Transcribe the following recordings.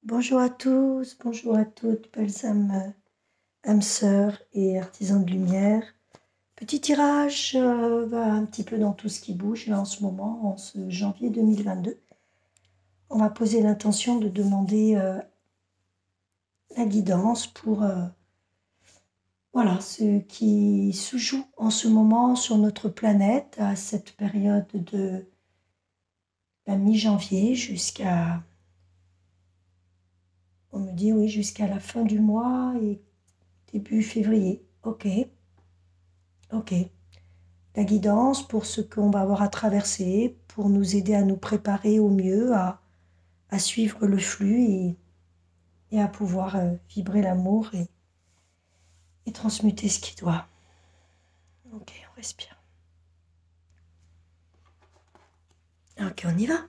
Bonjour à tous, bonjour à toutes, belles âmes sœurs et artisans de lumière. Petit tirage un petit peu dans tout ce qui bouge là en ce moment, en ce janvier 2022. On va poser l'intention de demander la guidance pour voilà, ce qui se joue en ce moment sur notre planète à cette période de la mi-janvier jusqu'à, on me dit oui, jusqu'à la fin du mois et début février. Ok. La guidance pour ce qu'on va avoir à traverser, pour nous aider à nous préparer au mieux, à suivre le flux et à pouvoir vibrer l'amour et transmuter ce qui doit. Ok, on respire. Ok, on y va.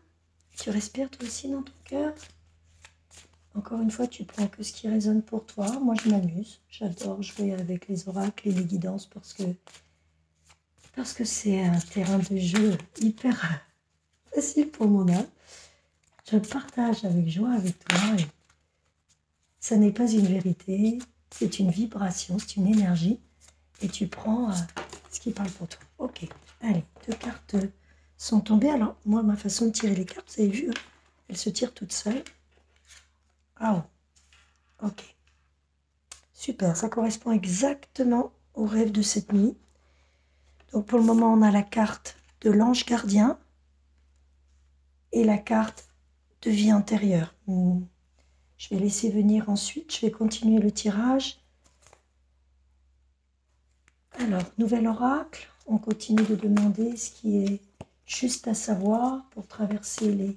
Tu respires toi aussi dans ton cœur. Encore une fois, tu prends que ce qui résonne pour toi. Moi, je m'amuse. J'adore jouer avec les oracles et les guidances parce que c'est un terrain de jeu hyper facile pour mon âme. Je partage avec joie avec toi. Et ça n'est pas une vérité, c'est une vibration, c'est une énergie. Et tu prends ce qui parle pour toi. Ok, allez, 2 cartes sont tombées. Alors, moi, ma façon de tirer les cartes, vous avez vu, hein, elles se tirent toutes seules. Ah, oh, ok. Super, ça correspond exactement au rêve de cette nuit. Donc, pour le moment, on a la carte de l'ange gardien et la carte de vie antérieure. Je vais laisser venir ensuite, je vais continuer le tirage. Alors, nouvel oracle, on continue de demander ce qui est juste à savoir pour traverser les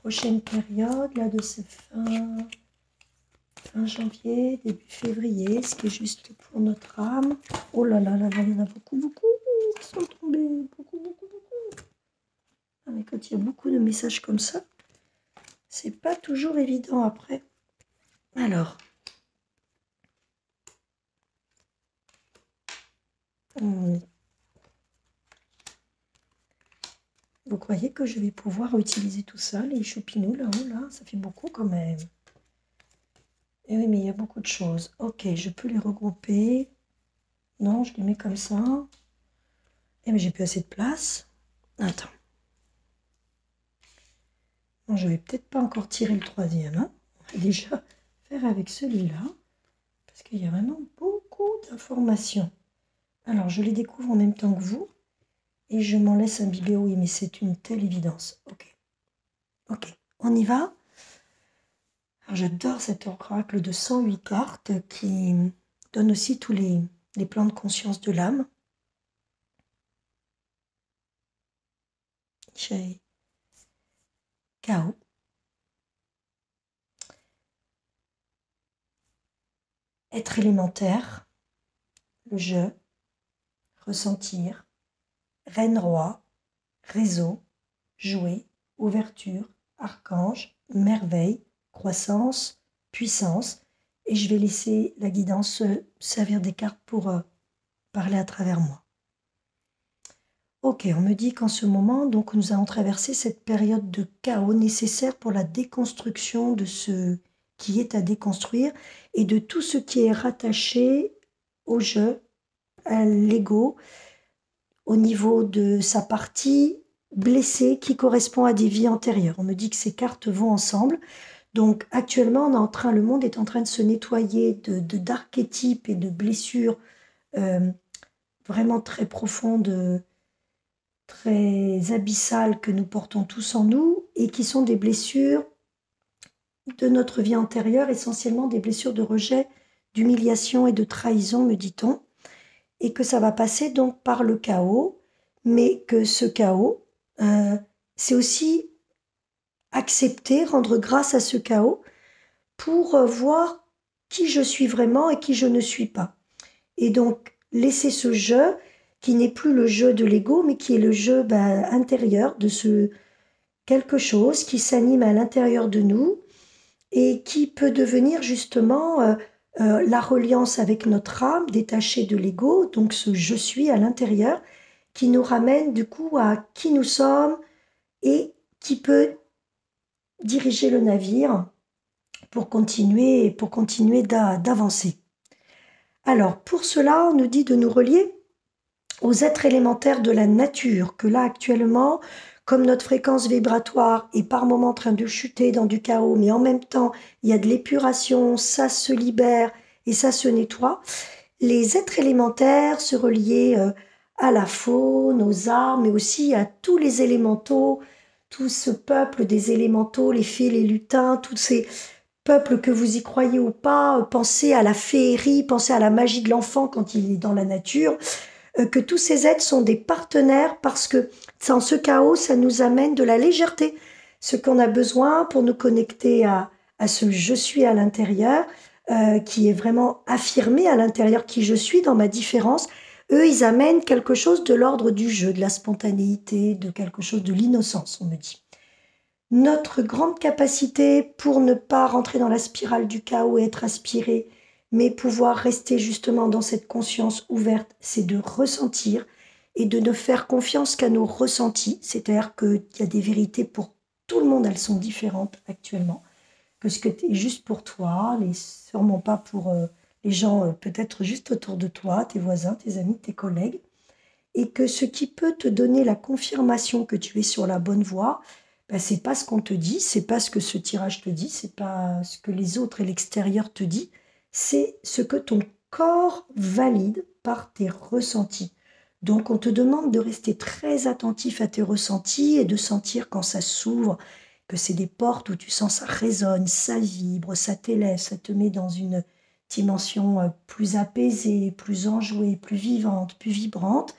prochaines périodes, là, de ce fin janvier, début février, ce qui est juste pour notre âme. Oh là là là là, il y en a beaucoup qui sont tombés, beaucoup. Ah, mais quand il y a beaucoup de messages comme ça, c'est pas toujours évident après. Alors, vous croyez que je vais pouvoir utiliser tout ça, les choupinous là-haut, là? Ça fait beaucoup quand même. Et oui, mais il y a beaucoup de choses. Ok, je peux les regrouper. Non, je les mets comme ça. Eh mais j'ai plus assez de place. Attends. Non, je vais peut-être pas encore tirer le troisième, hein. On va déjà faire avec celui-là. Parce qu'il y a vraiment beaucoup d'informations. Alors, je les découvre en même temps que vous. Et je m'en laisse imbiber. Oui, mais c'est une telle évidence. Ok, on y va. Alors, j'adore cet oracle de 108 cartes qui donne aussi tous les plans de conscience de l'âme. J'ai chaos. Être élémentaire, le jeu, ressentir, reine-roi, réseau, jouer, ouverture, archange, merveille, croissance, puissance. Et je vais laisser la guidance servir des cartes pour parler à travers moi. Ok, on me dit qu'en ce moment, donc, nous allons traverser cette période de chaos nécessaire pour la déconstruction de ce qui est à déconstruire et de tout ce qui est rattaché au jeu, à l'ego, au niveau de sa partie blessée qui correspond à des vies antérieures. On me dit que ces cartes vont ensemble. Donc actuellement, le monde est en train de se nettoyer d'archétypes et de blessures vraiment très profondes, très abyssales que nous portons tous en nous et qui sont des blessures de notre vie antérieure, essentiellement des blessures de rejet, d'humiliation et de trahison, me dit-on, et que ça va passer donc par le chaos, mais que ce chaos, c'est aussi accepter, rendre grâce à ce chaos pour voir qui je suis vraiment et qui je ne suis pas. Et donc, laisser ce jeu qui n'est plus le jeu de l'ego, mais qui est le jeu intérieur de ce quelque chose qui s'anime à l'intérieur de nous et qui peut devenir justement la reliance avec notre âme détachée de l'ego, donc ce je suis à l'intérieur, qui nous ramène du coup à qui nous sommes et qui peut diriger le navire pour continuer d'avancer. Alors, pour cela, on nous dit de nous relier aux êtres élémentaires de la nature, que là, actuellement, comme notre fréquence vibratoire est par moment en train de chuter dans du chaos, mais en même temps, il y a de l'épuration, ça se libère et ça se nettoie, les êtres élémentaires se relier à la faune, aux arbres, mais aussi à tous les élémentaux, tout ce peuple des élémentaux, les fées, les lutins, tous ces peuples que vous y croyez ou pas, pensez à la féerie, pensez à la magie de l'enfant quand il est dans la nature, que tous ces êtres sont des partenaires parce que sans ce chaos, ça nous amène de la légèreté, ce qu'on a besoin pour nous connecter à ce je suis à l'intérieur, qui est vraiment affirmé à l'intérieur qui je suis dans ma différence. Eux, ils amènent quelque chose de l'ordre du jeu, de la spontanéité, de quelque chose de l'innocence, on me dit. Notre grande capacité pour ne pas rentrer dans la spirale du chaos et être aspiré, mais pouvoir rester justement dans cette conscience ouverte, c'est de ressentir et de ne faire confiance qu'à nos ressentis. C'est-à-dire qu'il y a des vérités pour tout le monde, elles sont différentes actuellement. Que ce que est juste pour toi, sûrement pas pour les gens peut-être juste autour de toi, tes voisins, tes amis, tes collègues. Et que ce qui peut te donner la confirmation que tu es sur la bonne voie, ben, c'est pas ce qu'on te dit, c'est pas ce que ce tirage te dit, c'est pas ce que les autres et l'extérieur te dit, c'est ce que ton corps valide par tes ressentis. Donc on te demande de rester très attentif à tes ressentis et de sentir quand ça s'ouvre, que c'est des portes où tu sens ça résonne, ça vibre, ça t'élève, ça te met dans une dimension plus apaisée, plus enjouée, plus vivante, plus vibrante.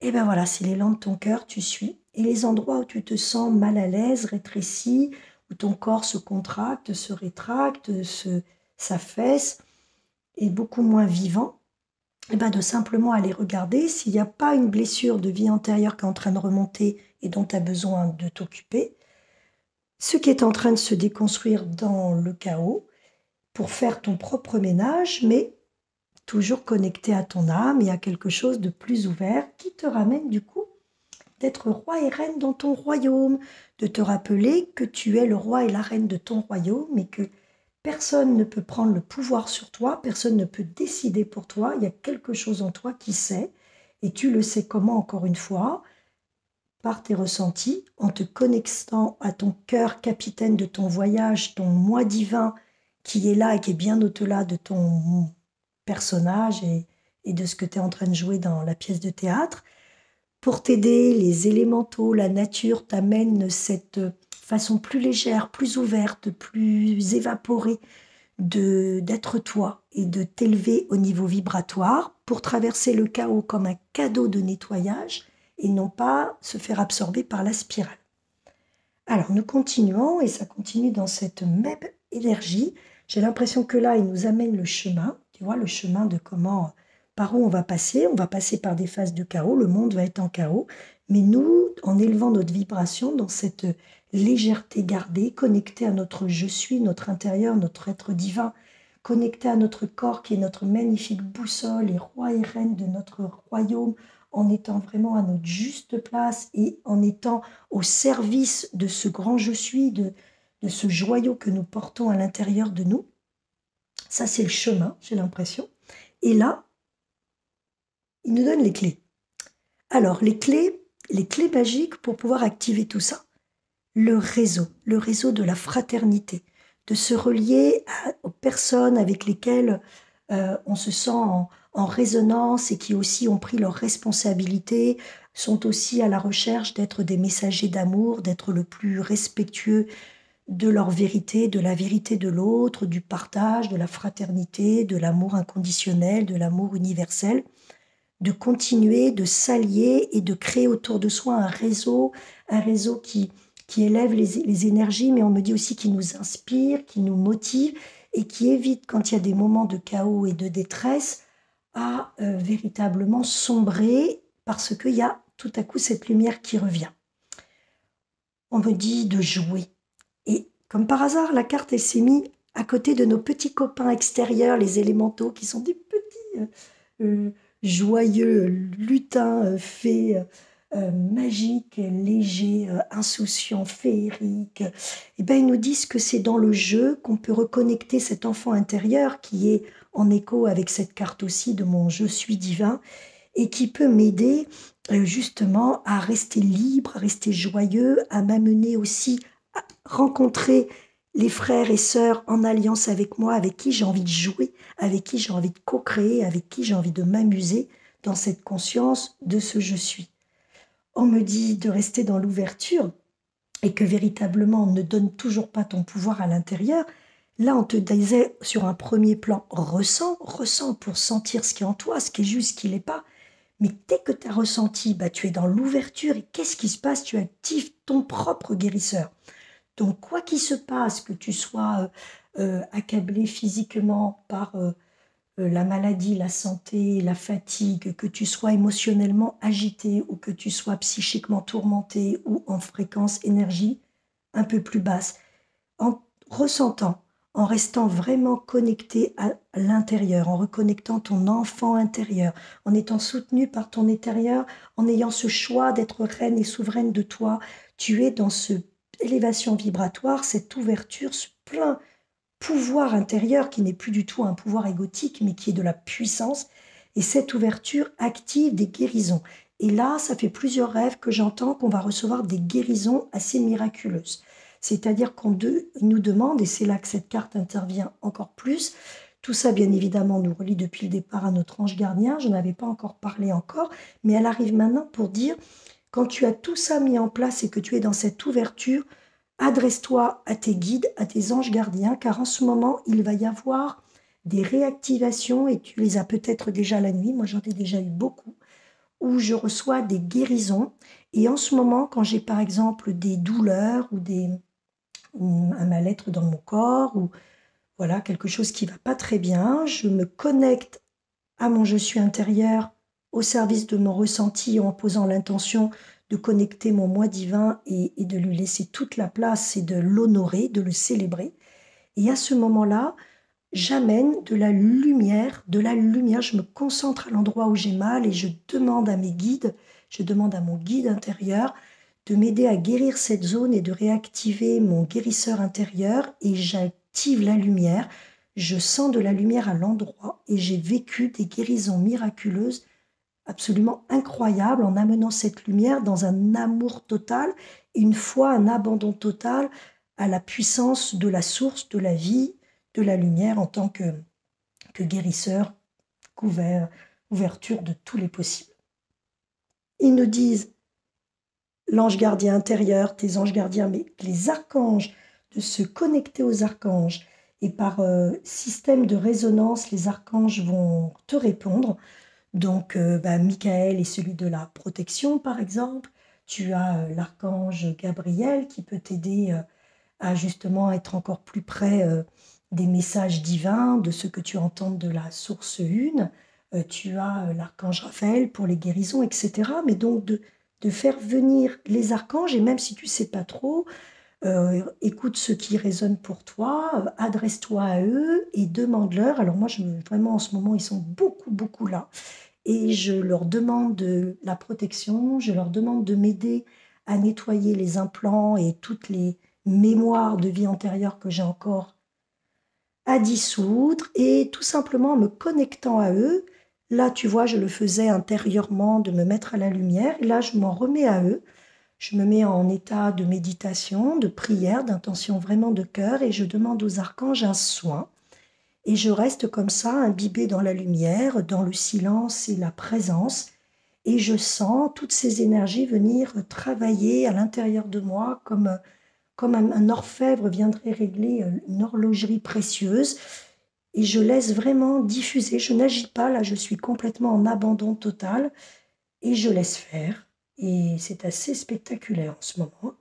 Et ben voilà, c'est l'élan de ton cœur, tu suis. Et les endroits où tu te sens mal à l'aise, rétréci, où ton corps se contracte, se rétracte, s'affaisse, est beaucoup moins vivant, et ben de simplement aller regarder s'il n'y a pas une blessure de vie antérieure qui est en train de remonter et dont tu as besoin de t'occuper, ce qui est en train de se déconstruire dans le chaos pour faire ton propre ménage, mais toujours connecté à ton âme et à quelque chose de plus ouvert qui te ramène du coup d'être roi et reine dans ton royaume, de te rappeler que tu es le roi et la reine de ton royaume et que personne ne peut prendre le pouvoir sur toi, personne ne peut décider pour toi, il y a quelque chose en toi qui sait, et tu le sais comment encore une fois, par tes ressentis, en te connectant à ton cœur capitaine de ton voyage, ton moi divin qui est là et qui est bien au-delà de ton personnage et de ce que tu es en train de jouer dans la pièce de théâtre. Pour t'aider, les élémentaux, la nature t'amènent cette façon plus légère, plus ouverte, plus évaporée d'être toi et de t'élever au niveau vibratoire pour traverser le chaos comme un cadeau de nettoyage et non pas se faire absorber par la spirale. Alors nous continuons et ça continue dans cette même énergie. J'ai l'impression que là, il nous amène le chemin, tu vois, le chemin de comment, par où on va passer par des phases de chaos, le monde va être en chaos, mais nous, en élevant notre vibration dans cette légèreté gardée, connectée à notre je suis, notre intérieur, notre être divin, connecté à notre corps qui est notre magnifique boussole et roi et reine de notre royaume, en étant vraiment à notre juste place et en étant au service de ce grand je suis, de ce joyau que nous portons à l'intérieur de nous. Ça, c'est le chemin, j'ai l'impression. Et là, il nous donne les clés. Alors, les clés magiques pour pouvoir activer tout ça. Le réseau de la fraternité, de se relier aux personnes avec lesquelles on se sent en résonance et qui aussi ont pris leurs responsabilités, sont aussi à la recherche d'être des messagers d'amour, d'être le plus respectueux de leur vérité, de la vérité de l'autre, du partage, de la fraternité, de l'amour inconditionnel, de l'amour universel, de continuer de s'allier et de créer autour de soi un réseau qui élève les énergies, mais on me dit aussi qui nous inspire, qui nous motive et qui évite, quand il y a des moments de chaos et de détresse, à véritablement sombrer parce qu'il y a tout à coup cette lumière qui revient. On me dit de jouer. Et comme par hasard, la carte, elle s'est mise à côté de nos petits copains extérieurs, les élémentaux, qui sont des petits joyeux lutins, fées, magique, léger, insouciant, féerique, eh ben, ils nous disent que c'est dans le jeu qu'on peut reconnecter cet enfant intérieur qui est en écho avec cette carte aussi de mon je suis divin et qui peut m'aider justement à rester libre, à rester joyeux, à m'amener aussi à rencontrer les frères et sœurs en alliance avec moi, avec qui j'ai envie de jouer, avec qui j'ai envie de co-créer, avec qui j'ai envie de m'amuser dans cette conscience de ce je suis. On me dit de rester dans l'ouverture et que véritablement on ne donne toujours pas ton pouvoir à l'intérieur. Là, on te disait sur un premier plan, ressens, ressens pour sentir ce qui est en toi, ce qui est juste, ce qui l'est pas. Mais dès que tu as ressenti, bah, tu es dans l'ouverture et qu'est-ce qui se passe? Tu actives ton propre guérisseur. Donc, quoi qu'il se passe, que tu sois accablé physiquement par la maladie, la santé, la fatigue, que tu sois émotionnellement agité ou que tu sois psychiquement tourmenté ou en fréquence énergie un peu plus basse, en ressentant, en restant vraiment connecté à l'intérieur, en reconnectant ton enfant intérieur, en étant soutenu par ton intérieur, en ayant ce choix d'être reine et souveraine de toi, tu es dans cette élévation vibratoire, cette ouverture, ce plein pouvoir intérieur qui n'est plus du tout un pouvoir égotique, mais qui est de la puissance. Et cette ouverture active des guérisons. Et là, ça fait plusieurs rêves que j'entends qu'on va recevoir des guérisons assez miraculeuses. C'est-à-dire qu'on nous demande, et c'est là que cette carte intervient encore plus, tout ça, bien évidemment, nous relie depuis le départ à notre ange gardien. Je n'avais pas encore parlé encore, mais elle arrive maintenant pour dire, quand tu as tout ça mis en place et que tu es dans cette ouverture, adresse-toi à tes guides, à tes anges gardiens, car en ce moment, il va y avoir des réactivations, et tu les as peut-être déjà la nuit, moi j'en ai déjà eu beaucoup, où je reçois des guérisons. Et en ce moment, quand j'ai par exemple des douleurs ou un mal-être dans mon corps, ou voilà, quelque chose qui ne va pas très bien, je me connecte à mon je suis intérieur, au service de mon ressenti, en posant l'intention de connecter mon moi divin et de lui laisser toute la place et de l'honorer, de le célébrer. Et à ce moment-là, j'amène de la lumière, je me concentre à l'endroit où j'ai mal et je demande à mes guides, je demande à mon guide intérieur de m'aider à guérir cette zone et de réactiver mon guérisseur intérieur et j'active la lumière. Je sens de la lumière à l'endroit et j'ai vécu des guérisons miraculeuses absolument incroyables en amenant cette lumière dans un amour total, une foi, un abandon total à la puissance de la source, de la vie, de la lumière en tant que guérisseur, ouverture de tous les possibles. Ils nous disent, l'ange gardien intérieur, tes anges gardiens, mais les archanges, de se connecter aux archanges. Et par système de résonance, les archanges vont te répondre. Donc, Michael est celui de la protection, par exemple. Tu as l'archange Gabriel qui peut t'aider à justement être encore plus près des messages divins, de ce que tu entends de la source une. Tu as l'archange Raphaël pour les guérisons, etc. Mais donc, de faire venir les archanges, et même si tu ne sais pas trop, écoute ce qui résonne pour toi, adresse-toi à eux et demande-leur. Alors moi, vraiment, en ce moment, ils sont beaucoup, beaucoup là. Et je leur demande de la protection, je leur demande de m'aider à nettoyer les implants et toutes les mémoires de vie antérieure que j'ai encore à dissoudre, et tout simplement en me connectant à eux. Là, tu vois, je le faisais intérieurement, de me mettre à la lumière, et là, je m'en remets à eux. Je me mets en état de méditation, de prière, d'intention vraiment de cœur, et je demande aux archanges un soin. Et je reste comme ça, imbibée dans la lumière, dans le silence et la présence. Et je sens toutes ces énergies venir travailler à l'intérieur de moi comme un orfèvre viendrait régler une horlogerie précieuse. Et je laisse vraiment diffuser. Je n'agis pas, là je suis complètement en abandon total. Et je laisse faire. Et c'est assez spectaculaire en ce moment.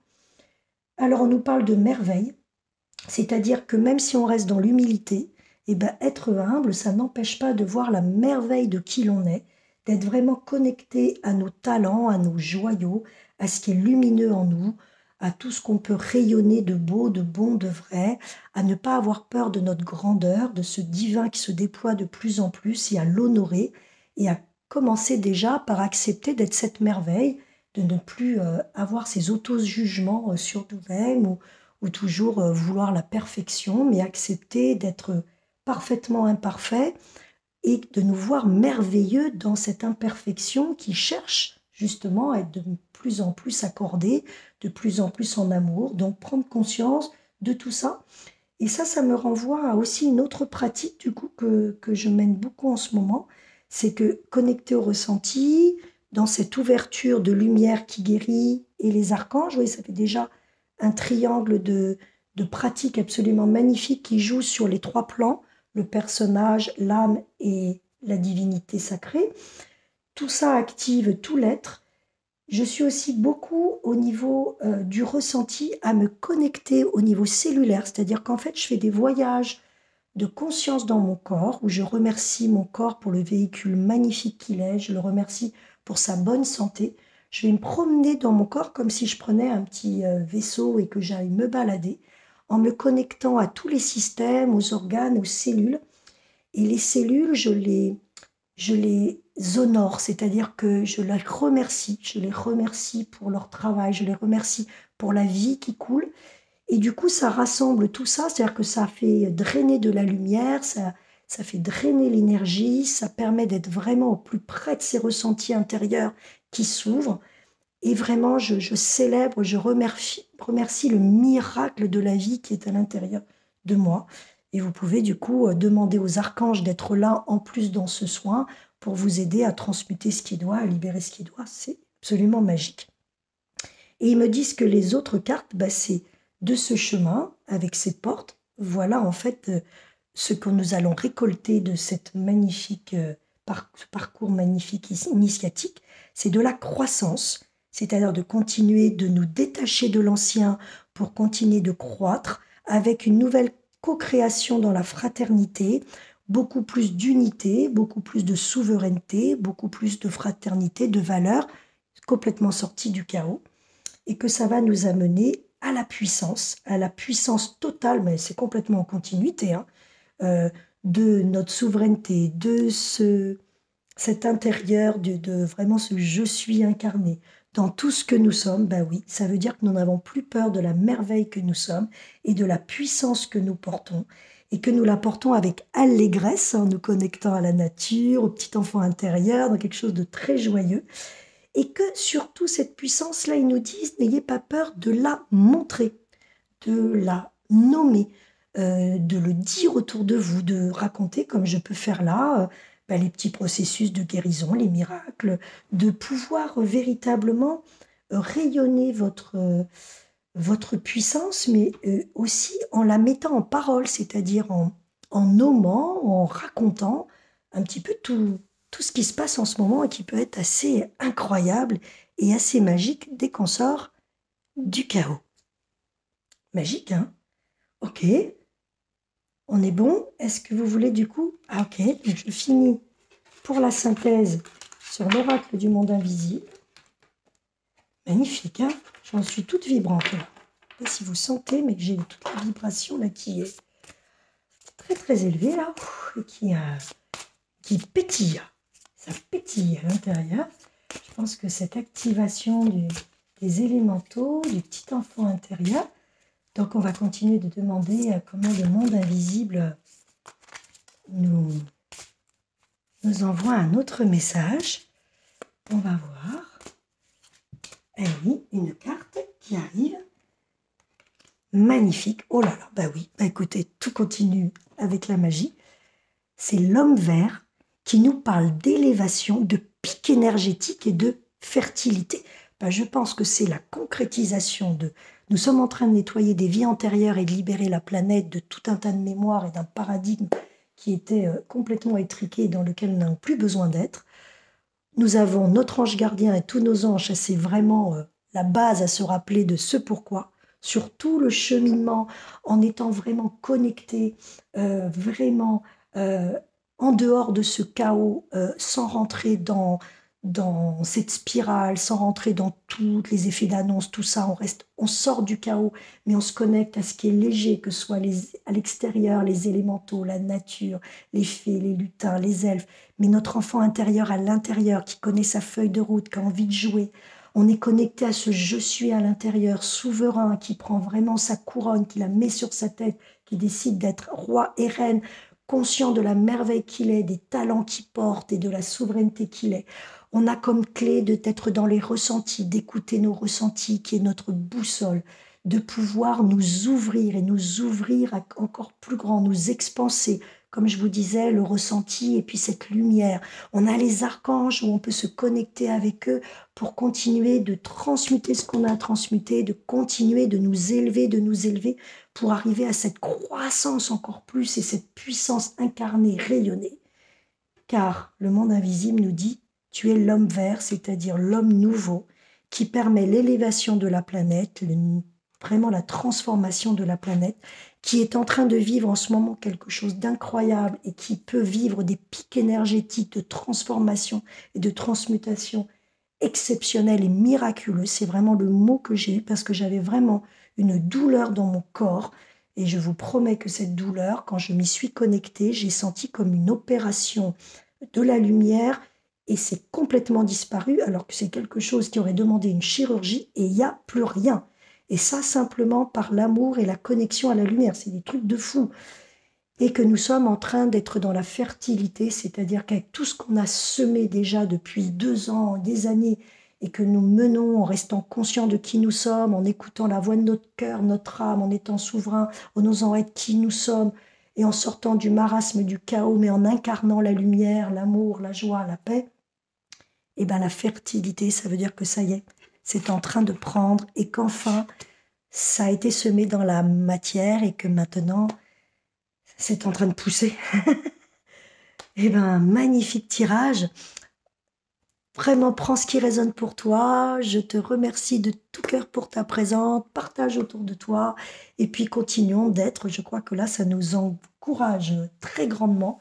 Alors on nous parle de merveille. C'est-à-dire que même si on reste dans l'humilité, eh ben, être humble, ça n'empêche pas de voir la merveille de qui l'on est, d'être vraiment connecté à nos talents, à nos joyaux, à ce qui est lumineux en nous, à tout ce qu'on peut rayonner de beau, de bon, de vrai, à ne pas avoir peur de notre grandeur, de ce divin qui se déploie de plus en plus, et à l'honorer, et à commencer déjà par accepter d'être cette merveille, de ne plus avoir ces auto-jugements sur nous-mêmes ou toujours vouloir la perfection, mais accepter d'être parfaitement imparfait et de nous voir merveilleux dans cette imperfection qui cherche justement à être de plus en plus accordée, de plus en plus en amour. Donc prendre conscience de tout ça. Et ça me renvoie à aussi une autre pratique du coup que je mène beaucoup en ce moment. C'est que connecter au ressenti, dans cette ouverture de lumière qui guérit et les archanges, oui, ça fait déjà un triangle de pratiques absolument magnifiques qui jouent sur les trois plans, le personnage, l'âme et la divinité sacrée. Tout ça active tout l'être. Je suis aussi beaucoup au niveau du ressenti à me connecter au niveau cellulaire, c'est-à-dire qu'en fait, je fais des voyages de conscience dans mon corps, où je remercie mon corps pour le véhicule magnifique qu'il est, je le remercie pour sa bonne santé. Je vais me promener dans mon corps comme si je prenais un petit vaisseau et que j'allais me balader, en me connectant à tous les systèmes, aux organes, aux cellules. Et les cellules, je les honore, c'est-à-dire que je les remercie pour leur travail, je les remercie pour la vie qui coule. Et du coup, ça rassemble tout ça, c'est-à-dire que ça fait drainer de la lumière, ça fait drainer l'énergie, ça permet d'être vraiment au plus près de ces ressentis intérieurs qui s'ouvrent. Et vraiment, je célèbre, je remercie le miracle de la vie qui est à l'intérieur de moi. Et vous pouvez du coup demander aux archanges d'être là en plus dans ce soin pour vous aider à transmuter ce qui doit, à libérer ce qui doit. C'est absolument magique. Et ils me disent que les autres cartes, bah, c'est de ce chemin, avec ces portes, voilà en fait ce que nous allons récolter de cette magnifique parcours magnifique initiatique, c'est de la croissance, c'est-à-dire de continuer de nous détacher de l'ancien pour continuer de croître avec une nouvelle co-création dans la fraternité, beaucoup plus d'unité, beaucoup plus de souveraineté, beaucoup plus de fraternité, de valeur, complètement sortie du chaos, et que ça va nous amener à la puissance totale, mais c'est complètement en continuité, hein, de notre souveraineté, cet intérieur, de vraiment ce je suis incarné dans tout ce que nous sommes. Ben oui, ça veut dire que nous n'avons plus peur de la merveille que nous sommes et de la puissance que nous portons, et que nous la portons avec allégresse, en nous connectant à la nature, au petit enfant intérieur, dans quelque chose de très joyeux. Et que surtout cette puissance-là, ils nous disent, n'ayez pas peur de la montrer, de la nommer, de le dire autour de vous, de raconter comme je peux faire là, les petits processus de guérison, les miracles, de pouvoir véritablement rayonner votre puissance, mais aussi en la mettant en parole, c'est-à-dire en nommant, en racontant un petit peu tout ce qui se passe en ce moment et qui peut être assez incroyable et assez magique dès qu'on sort du chaos. Magique, hein? Ok, on est bon. Est-ce que vous voulez du coup... Ah ok, donc je finis pour la synthèse sur l'oracle du monde invisible. Magnifique, hein? J'en suis toute vibrante là. Et si vous sentez, mais que j'ai toute la vibration là qui est très très élevée là, et qui pétille. Ça pétille à l'intérieur. Je pense que cette activation des élémentaux, du petit enfant intérieur. Donc on va continuer de demander comment le monde invisible nous envoie un autre message. On va voir. Eh oui, une carte qui arrive. Magnifique. Oh là là, bah oui. Bah écoutez, tout continue avec la magie. C'est l'homme vert qui nous parle d'élévation, de pic énergétique et de fertilité. Bah, je pense que c'est la concrétisation de... Nous sommes en train de nettoyer des vies antérieures et de libérer la planète de tout un tas de mémoires et d'un paradigme qui était complètement étriqué et dans lequel nous n'avons plus besoin d'être. Nous avons notre ange gardien et tous nos anges, c'est vraiment la base à se rappeler de ce pourquoi, sur tout le cheminement, en étant vraiment connecté, vraiment en dehors de ce chaos, sans rentrer dans cette spirale, sans rentrer dans tous les effets d'annonce, tout ça, on sort du chaos, mais on se connecte à ce qui est léger, que ce soit à l'extérieur, les élémentaux, la nature, les fées, les lutins, les elfes, mais notre enfant intérieur à l'intérieur, qui connaît sa feuille de route, qui a envie de jouer, On est connecté à ce je suis à l'intérieur, souverain, qui prend vraiment sa couronne, qui la met sur sa tête, qui décide d'être roi et reine, conscient de la merveille qu'il est, des talents qu'il porte et de la souveraineté qu'il est. On a comme clé d'être dans les ressentis, d'écouter nos ressentis, qui est notre boussole, de pouvoir nous ouvrir et nous ouvrir à encore plus grand, nous expanser. Comme je vous disais, le ressenti et puis cette lumière. On a les archanges où on peut se connecter avec eux pour continuer de transmuter ce qu'on a transmuté, de continuer de nous élever pour arriver à cette croissance encore plus et cette puissance incarnée, rayonnée. Car le monde invisible nous dit, tu es l'homme vert, c'est-à-dire l'homme nouveau, qui permet l'élévation de la planète, vraiment la transformation de la planète, qui est en train de vivre en ce moment quelque chose d'incroyable et qui peut vivre des pics énergétiques de transformation et de transmutation exceptionnels et miraculeux. C'est vraiment le mot que j'ai eu parce que j'avais vraiment une douleur dans mon corps. Et je vous promets que cette douleur, quand je m'y suis connectée, j'ai senti comme une opération de la lumière et c'est complètement disparu alors que c'est quelque chose qui aurait demandé une chirurgie et il n'y a plus rien. Et ça, simplement par l'amour et la connexion à la lumière. C'est des trucs de fou. Et que nous sommes en train d'être dans la fertilité, c'est-à-dire qu'avec tout ce qu'on a semé déjà depuis 2 ans, des années, et que nous menons en restant conscients de qui nous sommes, en écoutant la voix de notre cœur, notre âme, en étant souverain, en osant être qui nous sommes, et en sortant du marasme, du chaos, mais en incarnant la lumière, l'amour, la joie, la paix, et bien la fertilité, ça veut dire que ça y est, c'est en train de prendre, et qu'enfin, ça a été semé dans la matière, et que maintenant, c'est en train de pousser. Eh bien, magnifique tirage. Vraiment, prends ce qui résonne pour toi. Je te remercie de tout cœur pour ta présence. Partage autour de toi. Et puis, continuons d'être. Je crois que là, ça nous encourage très grandement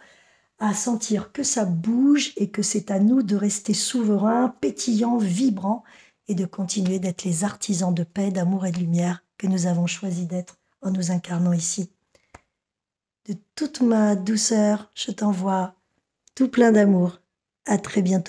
à sentir que ça bouge et que c'est à nous de rester souverains, pétillants, vibrants et de continuer d'être les artisans de paix, d'amour et de lumière que nous avons choisi d'être en nous incarnant ici. De toute ma douceur, je t'envoie tout plein d'amour. À très bientôt.